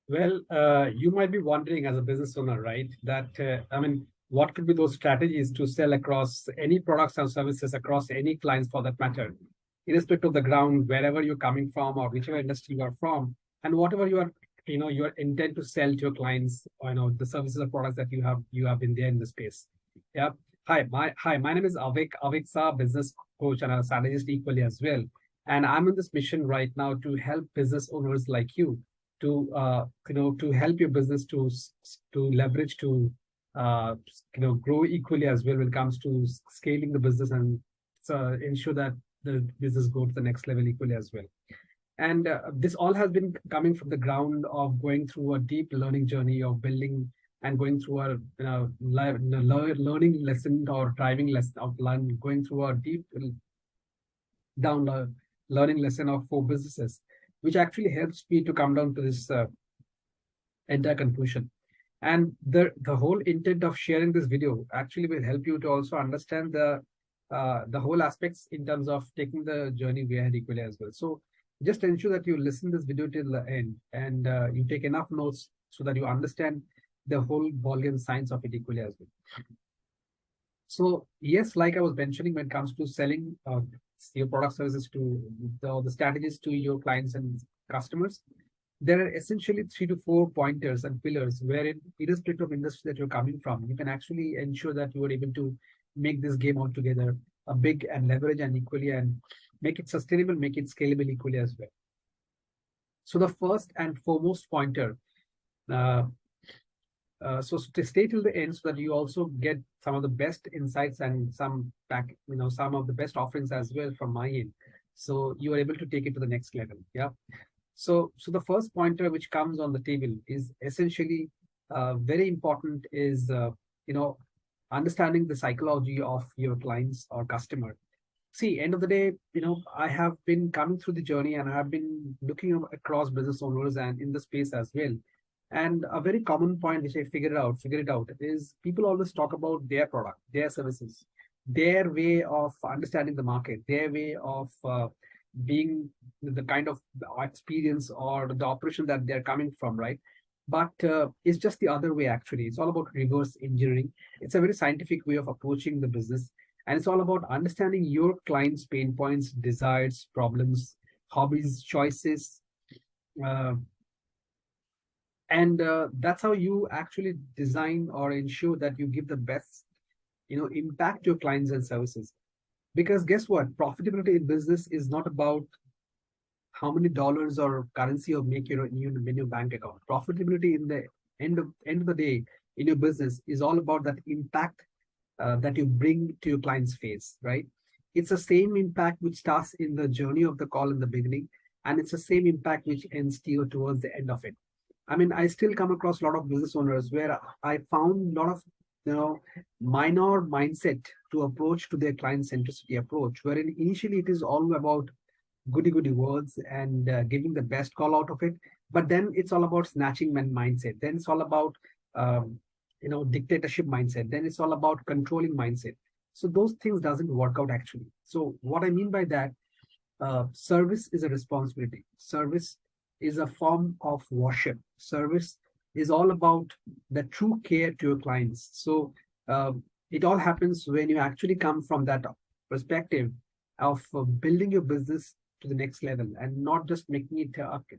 Well, you might be wondering as a business owner, right? What could be those strategies to sell across any products and services across any clients for that matter, irrespective of the ground, wherever you're coming from or whichever industry you are from, and whatever your intent to sell to your clients, or, the services or products that you have been there in the space. Yeah. Hi, my name is Avik Sa, business coach and a strategist equally as well. And I'm on this mission right now to help business owners like you to help your business to leverage to grow equally as well when it comes to scaling the business and ensure that the business go to the next level equally as well. And this all has been coming from the ground of going through a deep learning journey of building and going through a learning lesson or driving lesson of going through a deep down learning lesson of 4 businesses, which actually helps me to come down to this entire conclusion. And the whole intent of sharing this video actually will help you to also understand the whole aspects in terms of taking the journey we had equally as well. So just ensure that you listen this video till the end and you take enough notes so that you understand the whole volume science of it equally as well. So yes, like I was mentioning, when it comes to selling your product services to the strategies to your clients and customers, there are essentially 3 to 4 pointers and pillars wherein, irrespective of industry that you're coming from, you can actually ensure that you are able to make this game altogether a big and leverage and equally and make it sustainable, make it scalable equally as well. So the first and foremost pointer, so to stay till the end so that you also get some of the best insights and some of the best offerings as well from my end. So you are able to take it to the next level. Yeah. So the first pointer which comes on the table is essentially very important is, understanding the psychology of your clients or customer. See, end of the day, I have been coming through the journey and I have been looking across business owners and in the space as well. And a very common point which I figured it out is people always talk about their product, their services, their way of understanding the market, their way of being the kind of experience or the operation that they're coming from, right? But it's just the other way, actually. It's all about reverse engineering. It's a very scientific way of approaching the business. And it's all about understanding your client's pain points, desires, problems, hobbies, choices. Uh, and that's how you actually design or ensure that you give the best, impact to your clients and services. Because guess what? Profitability in business is not about how many dollars or currency you make in your bank account. Profitability in the end of the day in your business is all about that impact that you bring to your client's face, right? It's the same impact which starts in the journey of the call in the beginning, and it's the same impact which ends towards the end of it. I mean, I still come across a lot of business owners where I found a lot of minor mindset to approach to their client centricity approach, wherein initially it is all about goody words and giving the best call out of it, but then it's all about snatching man mindset. Then it's all about dictatorship mindset. Then it's all about controlling mindset. So those things doesn't work out actually. So what I mean by that, service is a responsibility. Service is a form of worship. Service is all about the true care to your clients. So it all happens when you actually come from that perspective of building your business to the next level and not just making it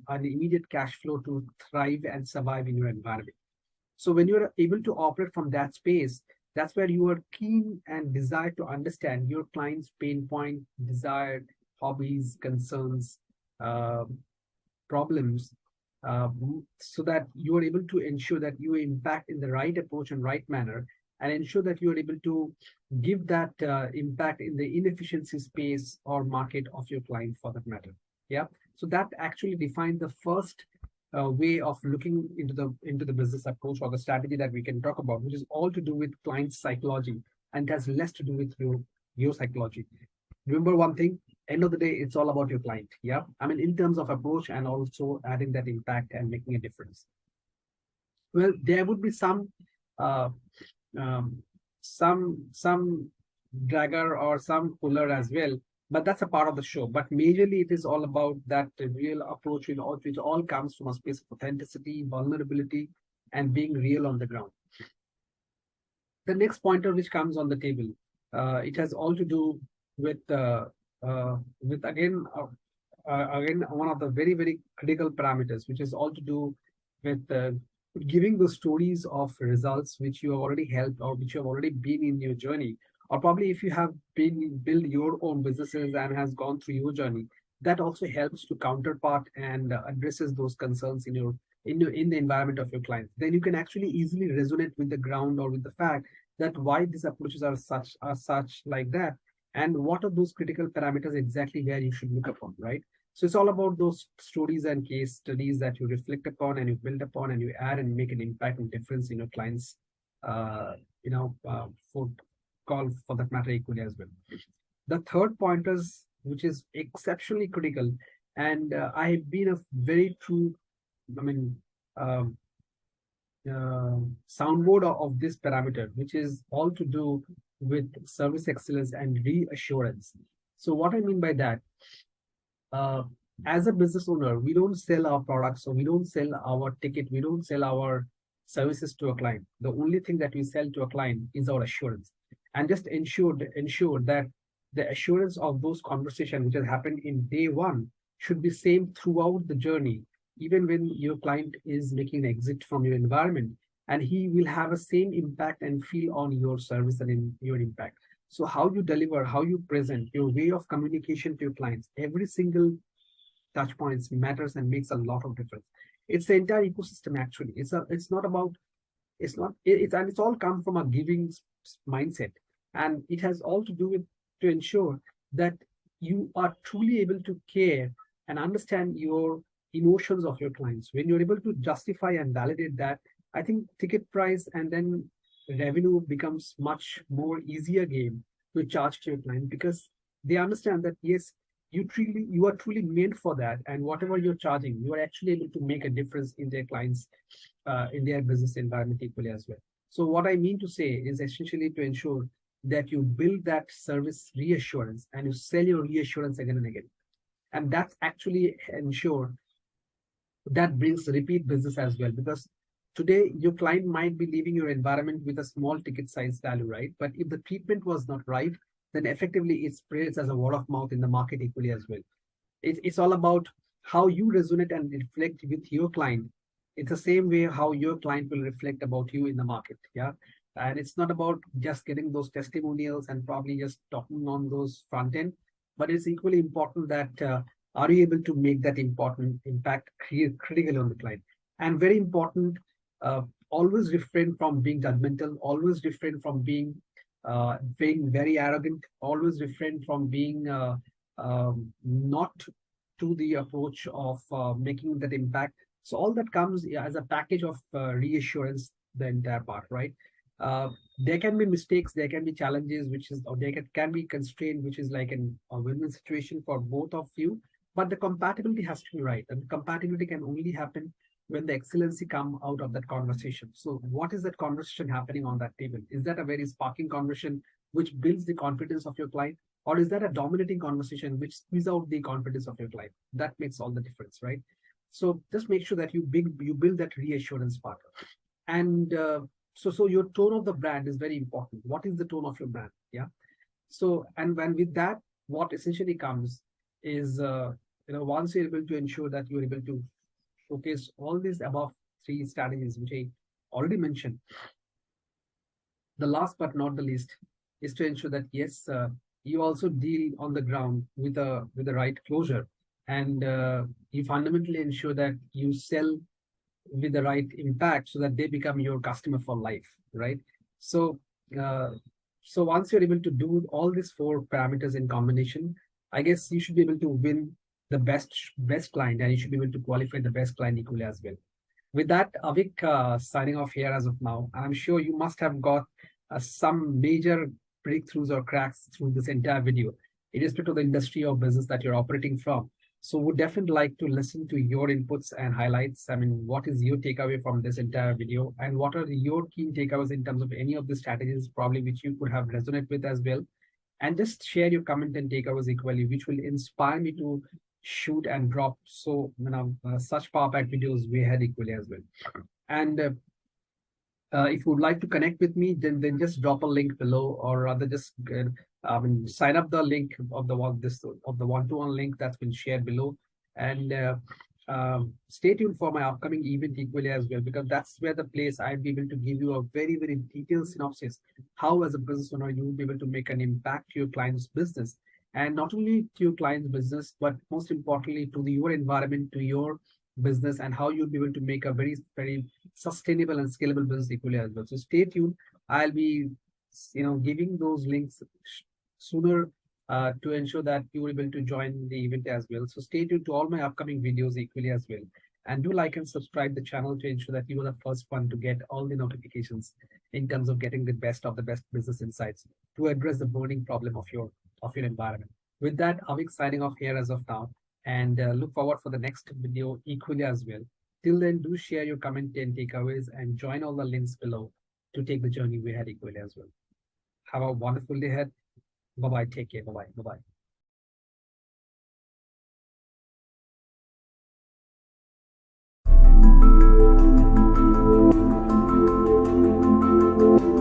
an immediate cash flow to thrive and survive in your environment. So when you're able to operate from that space, that's where you are keen and desire to understand your client's pain point, desired hobbies, concerns, uh, problems, so that you are able to ensure that you impact in the right approach and right manner, and ensure that you are able to give that impact in the inefficiency space or market of your client for that matter. Yeah. So that actually defines the first way of looking into the business approach or the strategy that we can talk about, which is all to do with client psychology and has less to do with your psychology. Remember one thing, end of the day, it's all about your client. Yeah. I mean, in terms of approach and also adding that impact and making a difference. Well, there would be uh, some dragger or some puller as well, but that's a part of the show. But majorly, it is all about that real approach, which all comes from a space of authenticity, vulnerability, and being real on the ground. The next pointer which comes on the table, it has all to do with again one of the very critical parameters, which is all to do with giving the stories of results which you have already helped or which you have already been in your journey, or probably if you have been build your own businesses and has gone through your journey, that also helps to counterpart and addresses those concerns in the environment of your client. Then you can actually easily resonate with the ground or with the fact that why these approaches are such like that, and what are those critical parameters exactly where you should look upon, right? So it's all about those stories and case studies that you reflect upon and you build upon and you add and make an impact and difference in your clients, for call for that matter equally as well. The third point is, which is exceptionally critical, and I have been a very true, I mean, um, soundboard of this parameter, which is all to do with service excellence and reassurance. So what I mean by that, uh, as a business owner, we don't sell our products or we don't sell our ticket, we don't sell our services to a client. The only thing that we sell to a client is our assurance. And just ensure that the assurance of those conversations which has happened in day one should be same throughout the journey, even when your client is making an exit from your environment, and he will have a same impact and feel on your service and in your impact. So how you deliver, how you present, your way of communication to your clients, every single touch points matters and makes a lot of difference. It's the entire ecosystem actually. It's not about it's all come from a giving mindset, and it has all to do with to ensure that you are truly able to care and understand your emotions of your clients. When you're able to justify and validate that, I think ticket price and then revenue becomes much more easier game to charge to your client, because they understand that yes, you are truly meant for that, and whatever you're charging, you are actually able to make a difference in their clients, in their business environment equally as well. So what I mean to say is essentially to ensure that you build that service reassurance and you sell your reassurance again and again, and that's actually ensure that brings repeat business as well. Because today your client might be leaving your environment with a small ticket size value, right? But if the treatment was not right, then effectively it spreads as a word of mouth in the market equally as well. It's all about how you resonate and reflect with your client. It's the same way how your client will reflect about you in the market. Yeah. And it's not about just getting those testimonials and probably just talking on those front end, but it's equally important that are you able to make that important impact critically on the client? And very important, always refrain from being judgmental, always refrain from being very arrogant, always refrain from being not to the approach of making that impact. So all that comes as a package of reassurance, the entire part, right? Uh, there can be mistakes, there can be challenges, which is, or there can be constraint, which is like a win-win situation for both of you. But the compatibility has to be right, and the compatibility can only happen when the excellency come out of that conversation. So what is that conversation happening on that table? Is that a very sparking conversation which builds the confidence of your client? Or is that a dominating conversation which squeezes out the confidence of your client? That makes all the difference, right? So just make sure that you build that reassurance part. And so your tone of the brand is very important. What is the tone of your brand? Yeah. So, and when with that, what essentially comes is, once you're able to ensure that you're able to showcase all these above three strategies, which I already mentioned, the last but not the least is to ensure that yes, you also deal on the ground with the right closure, and you fundamentally ensure that you sell with the right impact so that they become your customer for life, right? So uh, so once you're able to do all these four parameters in combination, I guess you should be able to win the best client, and you should be able to qualify the best client equally as well. With that, Avik, signing off here as of now. I'm sure you must have got some major breakthroughs or cracks through this entire video, irrespective of the industry or business that you're operating from. So would definitely like to listen to your inputs and highlights. I mean, what is your takeaway from this entire video, and what are your key takeaways in terms of any of the strategies probably which you could have resonated with as well? and just share your comment and takeaways equally, which will inspire me to shoot and drop such power pack videos way ahead equally as well. And if you would like to connect with me, then just drop a link below, or rather just sign up the link of the one-to-one link that's been shared below, and stay tuned for my upcoming event equally as well, because that's where the place I'll be able to give you a very detailed synopsis how, as a business owner, you will be able to make an impact to your client's business, and not only to your client's business, but most importantly to your environment, to your business, and how you'll be able to make a very sustainable and scalable business equally as well. So stay tuned. I'll be giving those links sooner to ensure that you will be able to join the event as well. So stay tuned to all my upcoming videos equally as well. And do like and subscribe the channel to ensure that you are the first one to get all the notifications in terms of getting the best of the best business insights to address the burning problem of your environment. With that, Avik signing off here as of now, and look forward for the next video equally as well. Till then, do share your comment and takeaways and join all the links below to take the journey we had equally as well. Have a wonderful day ahead. Bye-bye. Take care. Bye-bye. Bye-bye.